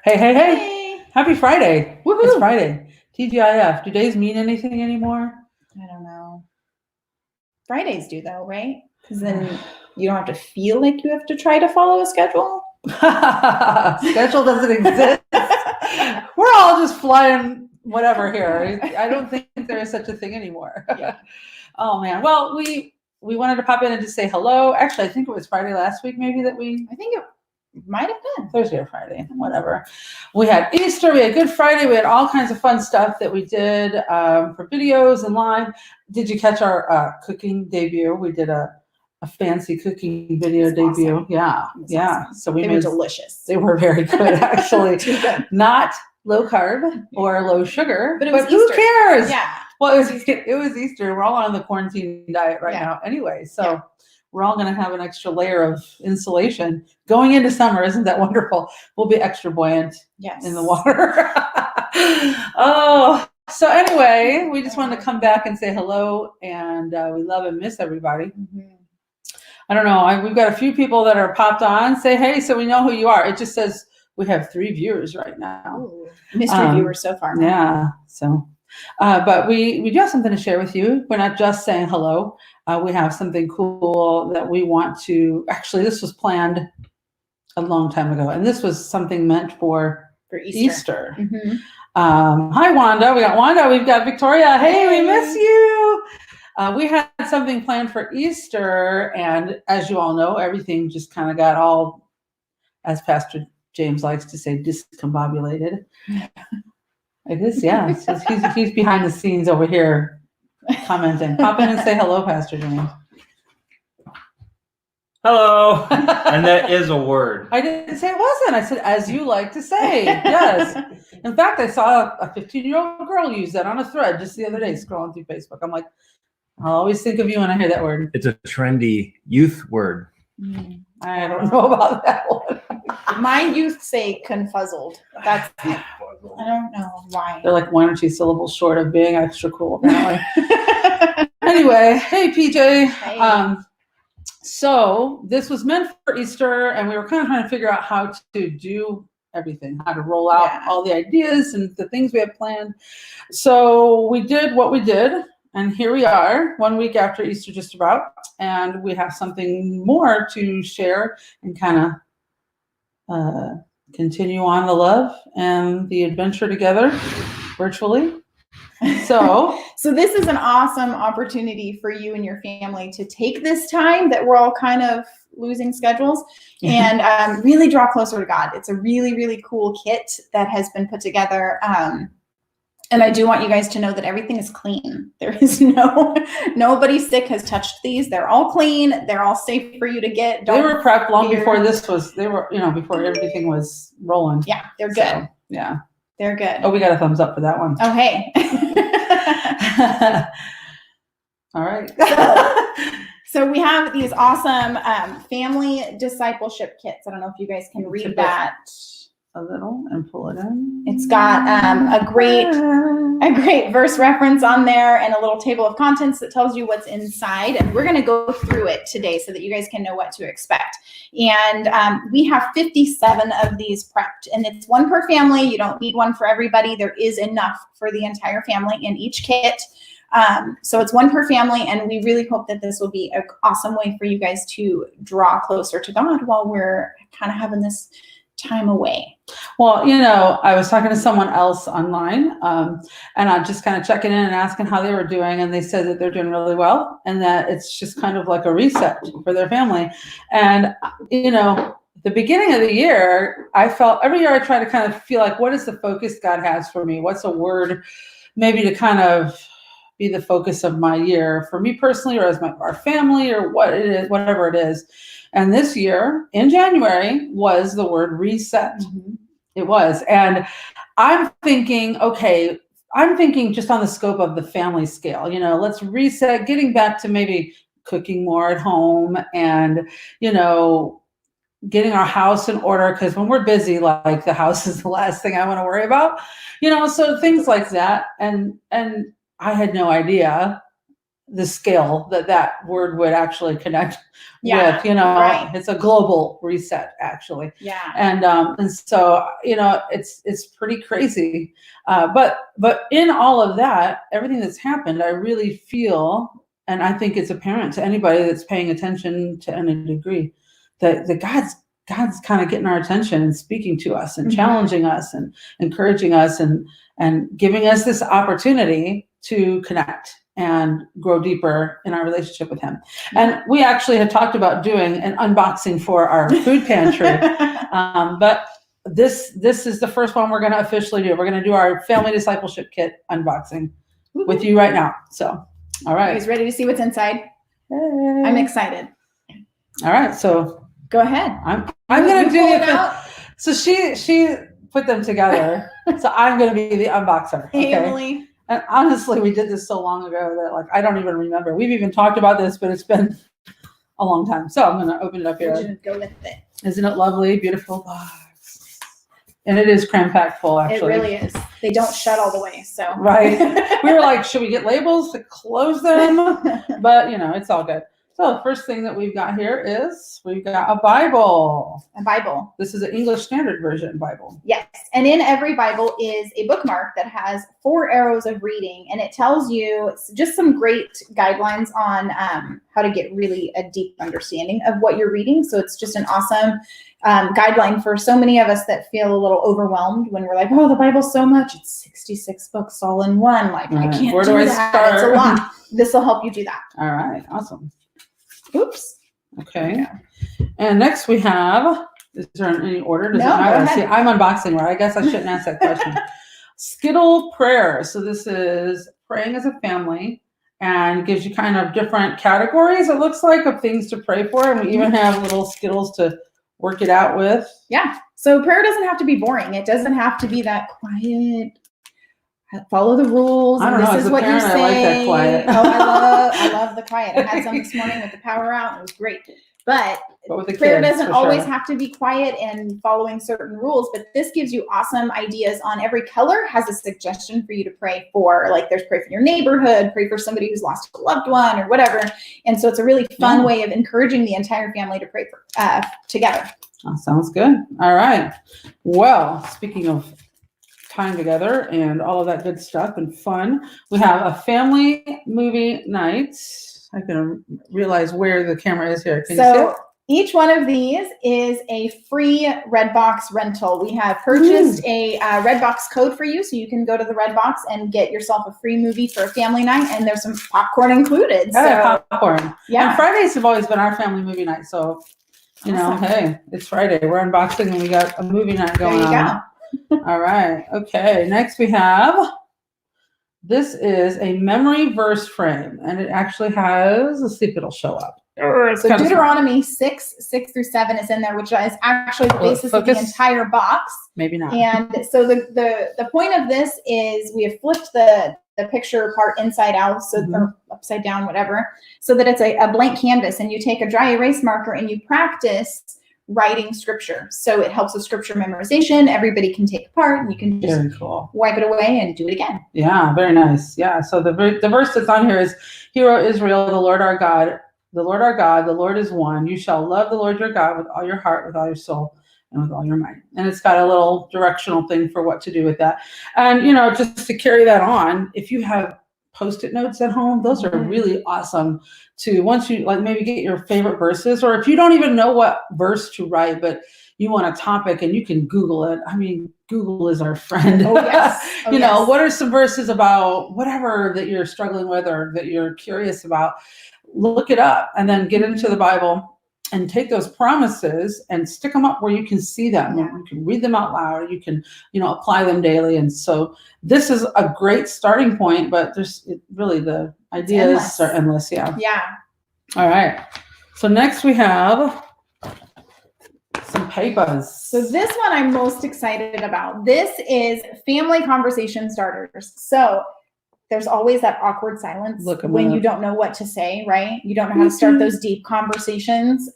Hey. Hey. Happy Friday. Woohoo. It's Friday. TGIF. Do days mean anything anymore? I don't know. Fridays do though, right? Because then you don't have to feel like you have to try to follow a schedule. Schedule doesn't exist. We're all just flying whatever here. I don't think there is such a thing anymore. Yeah. Oh man. Well, we wanted to pop in and just say hello. Actually, I think it was Friday last week maybe that I think it might have been Thursday or Friday, whatever. We had Easter, we had Good Friday, we had all kinds of fun stuff that we did for videos and live. Did you catch our cooking debut? We did a fancy cooking video debut. Awesome. Yeah. Awesome. So they were delicious. They were very good, actually. Too good. Not low carb or low sugar, but it was who cares? Yeah. Well, it was Easter. We're all on the quarantine diet right now anyway, so we're all going to have an extra layer of insulation going into summer. Isn't that wonderful? We'll be extra buoyant in the water. Oh, so anyway, we just wanted to come back and say hello, and we love and miss everybody. Mm-hmm. I don't know. We've got a few people that are popped on. Say hey, so we know who you are. It just says we have 3 viewers right now. Ooh, mystery viewers so far. Yeah. So, but we do have something to share with you. We're not just saying hello. We have something cool that we want to. Actually, this was planned a long time ago, and this was something meant for Easter. Mm-hmm. Hi, Wanda. We got Wanda. We've got Victoria. Hey, we miss you. We had something planned for Easter, and as you all know, everything just kind of got all, as Pastor James likes to say, discombobulated. It is, yeah. He's behind the scenes over here commenting. Pop in and say hello, Pastor James. Hello. And that is a word. I didn't say it wasn't. I said, as you like to say. Yes. In fact, I saw a 15-year-old girl use that on a thread just the other day scrolling through Facebook. I'm like, I'll always think of you when I hear that word. It's a trendy youth word. I don't know about that one. My youth say confuzzled. That's I don't know why. They're like 1 or 2 syllables short of being extra cool, apparently. Anyway, hey PJ. Hey. So this was meant for Easter, and we were kind of trying to figure out how to do everything, how to roll out all the ideas and the things we had planned. So we did what we did, and here we are 1 week after Easter just about, and we have something more to share and kind of continue on the love and the adventure together virtually. So this is an awesome opportunity for you and your family to take this time that we're all kind of losing schedules and really draw closer to God. It's a really, really cool kit that has been put together. And I do want you guys to know that everything is clean. There is nobody sick has touched these. They're all clean. They're all safe for you to get. They were prepped long before before everything was rolling. Yeah, they're good. So, yeah. They're good. Oh, we got a thumbs up for that one. Oh, hey. All right. So we have these awesome family discipleship kits. I don't know if you guys can read that a little and pull it in. It's got a great verse reference on there and a little table of contents that tells you what's inside. And we're going to go through it today so that you guys can know what to expect. And we have 57 of these prepped, and it's one per family. You don't need one for everybody. There is enough for the entire family in each kit. So it's one per family, and we really hope that this will be an awesome way for you guys to draw closer to God while we're kind of having this time away. Well, I was talking to someone else online, and I'm just kind of checking in and asking how they were doing, and they said that they're doing really well, and that it's just kind of like a reset for their family. And the beginning of the year, I felt every year I try to kind of feel like, what is the focus God has for me? What's a word maybe to kind of be the focus of my year for me personally, or as our family, or what it is, whatever it is. And this year in January was the word reset. Mm-hmm. It was. And I'm thinking just on the scope of the family scale, let's reset, getting back to maybe cooking more at home and, getting our house in order. Because when we're busy, like the house is the last thing I want to worry about, so things like that. And I had no idea the scale that word would actually connect Yeah, with, you know, right. it's a global reset actually. Yeah. And so, you know, it's pretty crazy. But in all of that, everything that's happened, I really feel, and I think it's apparent to anybody that's paying attention to any degree, that God's kind of getting our attention and speaking to us and challenging us and encouraging us and giving us this opportunity to connect and grow deeper in our relationship with him. And we actually had talked about doing an unboxing for our food pantry. But this is the first one we're going to officially do. We're going to do our family discipleship kit unboxing with you right now. So, all right. You guys ready to see what's inside? Hey. I'm excited. All right. So go ahead. I'm going to do pull it the, out. so she put them together. So I'm going to be the unboxer. Hey, Okay. Emily. And honestly, we did this so long ago that like I don't even remember. We've even talked about this, but it's been a long time. So I'm going to open it up We'll here. just go with it. Isn't it lovely, beautiful box? And it is cram packed full, actually. It really is. They don't shut all the way, so. Right. We were like, should we get labels to close them? But you know, it's all good. So the first thing that we've got here is we've got a Bible. A Bible. This is an English Standard Version Bible. Yes. And in every Bible is a bookmark that has 4 arrows of reading. And it tells you just some great guidelines on how to get really a deep understanding of what you're reading. So it's just an awesome guideline for so many of us that feel a little overwhelmed when we're like, oh, the Bible's so much. It's 66 books all in one. Like, I can't do that. It's a lot. This will help you do that. All right. Awesome. Oops. Okay. And next we have, is there in any order? Does No, it matter? go ahead. See, I'm unboxing, right? I guess I shouldn't ask that question. Skittle prayer. So this is praying as a family and gives you kind of different categories, it looks like, of things to pray for. And we even have little Skittles to work it out with. Yeah. So prayer doesn't have to be boring. It doesn't have to be that quiet. Follow the rules. I don't know. This is what you say. I like that quiet. I love the quiet. I had some this morning with the power out, and it was great. But with the prayer kids, doesn't always have to be quiet and following certain rules. But this gives you awesome ideas on every color. Has a suggestion for you to pray for. Like there's pray for your neighborhood, pray for somebody who's lost a loved one, or whatever. And so it's a really fun way of encouraging the entire family to pray for together. Oh, sounds good. All right. Well, speaking of time together and all of that good stuff and fun, we have a family movie night. I can realize where the camera is here. Can you see it? Each one of these is a free Redbox rental. We have purchased a Redbox code for you, so you can go to the Redbox and get yourself a free movie for a family night, and there's some popcorn included. Popcorn. Yeah. And Fridays have always been our family movie night, so you know, hey, it's Friday. We're unboxing and we got a movie night going on. There you go. All right. Okay. Next we have, this is a memory verse frame, and it actually has, let's see if it'll show up. So Deuteronomy 6:6-7 is in there, which is actually the basis of the entire box. Maybe not. And so the point of this is we have flipped the picture part inside out, so or upside down, whatever, so that it's a blank canvas, and you take a dry erase marker and you practice writing scripture. So it helps with scripture memorization. Everybody can take part, and you can just wipe it away and do it again. Yeah, very nice. Yeah. So the verse that's on here is, "Hear, O Israel, the Lord our God, the Lord our God, the Lord is one. You shall love the Lord your God with all your heart, with all your soul, and with all your might." And it's got a little directional thing for what to do with that. And, you know, just to carry that on, if you have Post-it notes at home, those are really awesome to, once you like maybe get your favorite verses, or if you don't even know what verse to write, but you want a topic and you can Google it. I mean, Google is our friend. Oh, yes. Oh, you know, what are some verses about whatever that you're struggling with or that you're curious about? Look it up and then get into the Bible and take those promises and stick them up where you can see them. You can read them out loud. You can, you know, apply them daily. And so this is a great starting point, but there's really the ideas are endless. Yeah. Yeah. All right. So next we have some papers. So this one I'm most excited about. This is family conversation starters. So there's always that awkward silence when you don't know what to say, right? You don't know how to start those deep conversations.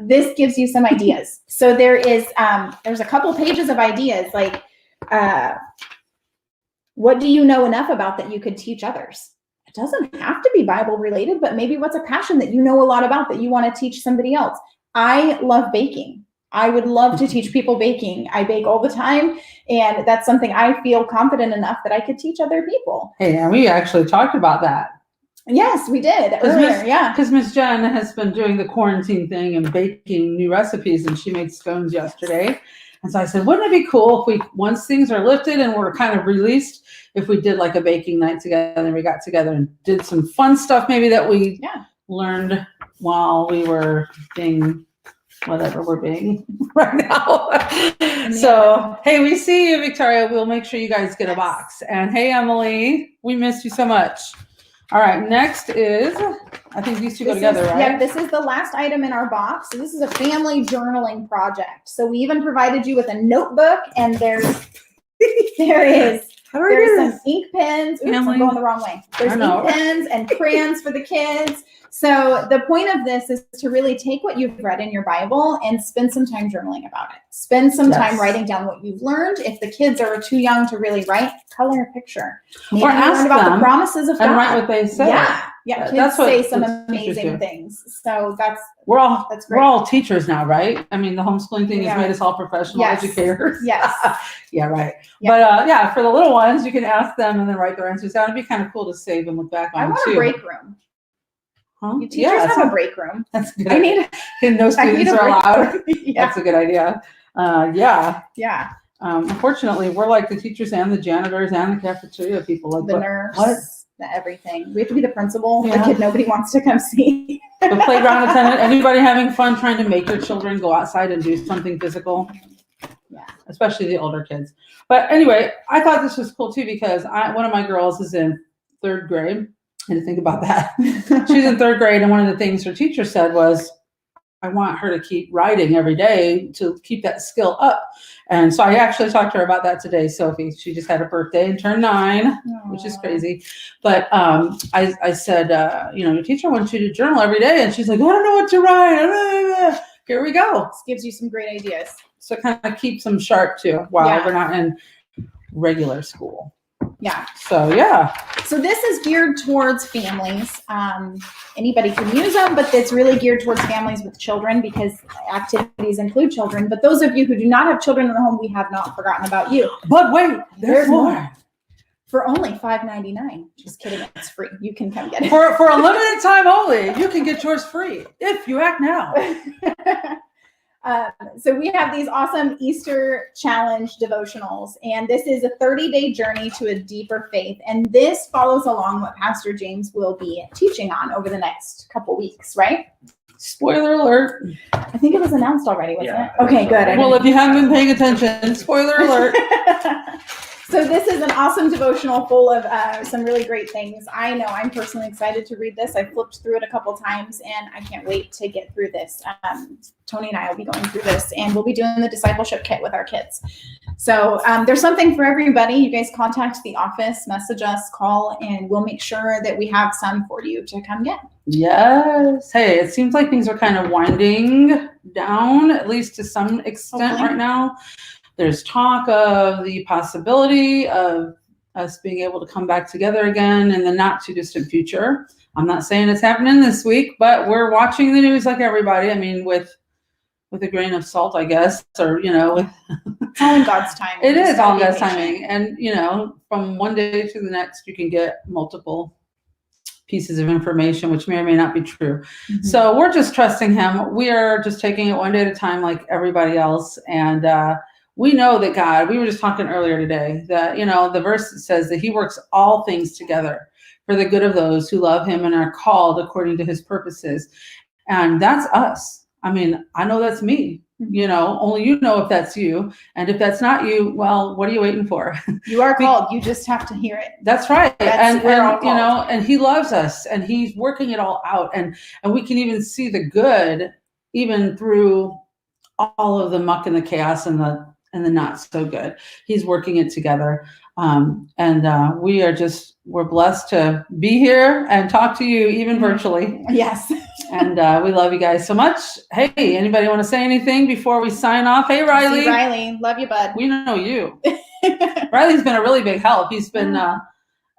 This gives you some ideas. So there's a couple pages of ideas, like what do you know enough about that you could teach others? it doesn't have to be Bible related, but maybe what's a passion that you know a lot about that you want to teach somebody else? I love baking. I would love to teach people baking. I bake all the time, and that's something I feel confident enough that I could teach other people. Hey, and we actually talked about that. Yes, we did earlier. Yeah. Because Miss Jen has been doing the quarantine thing and baking new recipes, and she made scones yesterday. And so I said, wouldn't it be cool if we, once things are lifted and we're kind of released, if we did like a baking night together and we got together and did some fun stuff maybe that we learned while we were being whatever we're being right now. So, hey, we see you, Victoria. We'll make sure you guys get a box. And hey, Emily, we missed you so much. All right, next is, I think these two go together, right? Yeah, this is the last item in our box. So this is a family journaling project. So we even provided you with a notebook, and there's some ink pens. Oops, I'm going the wrong way. There's ink pens and crayons for the kids. So the point of this is to really take what you've read in your Bible and spend some time journaling about it. Spend some time writing down what you've learned. If the kids are too young to really write, color a picture. Maybe or ask about them the promises of God. And write what they say. Yeah, kids say some amazing things. So we're all teachers now, right? I mean, the homeschooling thing has made us all professional educators. Yes. Yeah, right. Yeah. But for the little ones, you can ask them and then write their answers down. It'd be kind of cool to save and look back on. I want a break room. Huh? You teachers have a break room. That's good. No students are allowed. That's a good idea. Yeah. Unfortunately, we're like the teachers and the janitors and the cafeteria people. Like the nurse, everything. We have to be the principal, the kid nobody wants to come see. The playground attendant. Anybody having fun trying to make your children go outside and do something physical? Yeah, especially the older kids. But anyway, I thought this was cool too because one of my girls is in 3rd grade. I had to think about that. She's in 3rd grade, and one of the things her teacher said was, I want her to keep writing every day to keep that skill up. And so I actually talked to her about that today, Sophie. She just had a birthday and turned 9, which is crazy. But I said, your teacher wants you to journal every day. And she's like, I don't know what to write. Here we go. This gives you some great ideas. So it kind of keeps them sharp too while we're not in regular school. Yeah. So this is geared towards families. Anybody can use them, but it's really geared towards families with children because activities include children. But those of you who do not have children in the home, we have not forgotten about you. But wait, there's more. For only $5.99. Just kidding, it's free. You can come get it. For a limited time only, you can get yours free if you act now. So we have these awesome Easter challenge devotionals, and this is a 30-day journey to a deeper faith. And this follows along what Pastor James will be teaching on over the next couple weeks, right? Spoiler alert. I think it was announced already, wasn't it? Okay, good. Well, if you haven't been paying attention, spoiler alert. So this is an awesome devotional full of some really great things. I know I'm personally excited to read this. I flipped through it a couple times, and I can't wait to get through this. Tony and I will be going through this, and we'll be doing the discipleship kit with our kids. So there's something for everybody. You guys contact the office, message us, call, and we'll make sure that we have some for you to come get. Yes. Hey, it seems like things are kind of winding down, at least to some extent right now. There's talk of the possibility of us being able to come back together again in the not too distant future. I'm not saying it's happening this week, but we're watching the news like everybody. I mean, with a grain of salt, I guess, or, it's all in God's timing. It is all in God's timing. And, from one day to the next, you can get multiple pieces of information, which may or may not be true. Mm-hmm. So we're just trusting him. We are just taking it one day at a time like everybody else. And, we know that God, we were just talking earlier today, that, the verse says that he works all things together for the good of those who love him and are called according to his purposes. And that's us. I mean, I know that's me, only you know if that's you. And if that's not you, well, what are you waiting for? You are called. You just have to hear it. That's right. And he loves us and he's working it all out. And we can even see the good, even through all of the muck and the chaos and the not so good. He's working it together. We're blessed to be here and talk to you even virtually. Yes. And we love you guys so much. Hey, anybody want to say anything before we sign off? Hey, Riley. Riley, love you, bud. We know you. Riley's been a really big help. He's been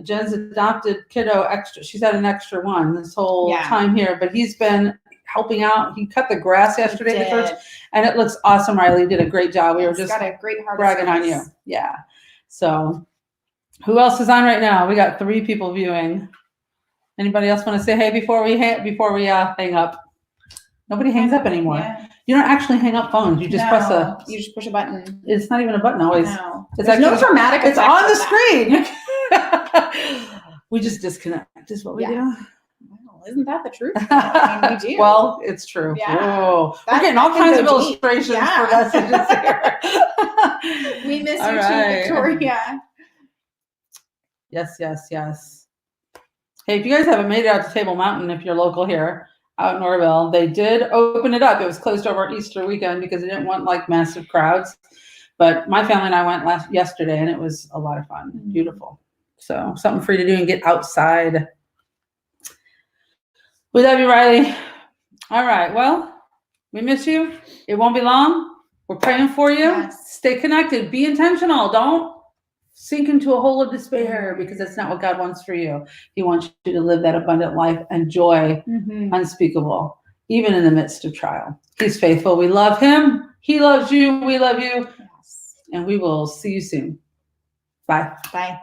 Jen's adopted kiddo extra. She's had an extra one this whole Yeah. time here, but he's been helping out. He cut the grass yesterday at the Did. church, and it looks awesome. Riley did a great job. We were He's just got a great heart. bragging on you. Yeah. So who else is on right now? We got 3 people viewing. Anybody else want to say hey before we hang up? Nobody hangs up anymore. Yeah. You don't actually hang up phones. You just press a. You just push a button. It's not even a button always. No. It's There's no actually- dramatic It's effect on the of that. screen. We just disconnect. Is what we Yeah. do. Well, isn't that the truth? I mean, we do. Well, it's true. Yeah. Whoa. We're That- getting all that can kinds of go deep. illustrations Yeah. for messages here. We miss All you right. too, Victoria. Yes. Hey, if you guys haven't made it out to Table Mountain, if you're local here out in Orville, they did open it up. It was closed over Easter weekend because they didn't want like massive crowds. But my family and I went yesterday, and it was a lot of fun. Beautiful. So something for you to do and get outside. We love you, Riley. All right. Well, we miss you. It won't be long. We're praying for you. Yes. Stay connected. Be intentional. Don't sink into a hole of despair because that's not what God wants for you. He wants you to live that abundant life and joy unspeakable, even in the midst of trial. He's faithful. We love him. He loves you. We love you. Yes. And we will see you soon. Bye. Bye.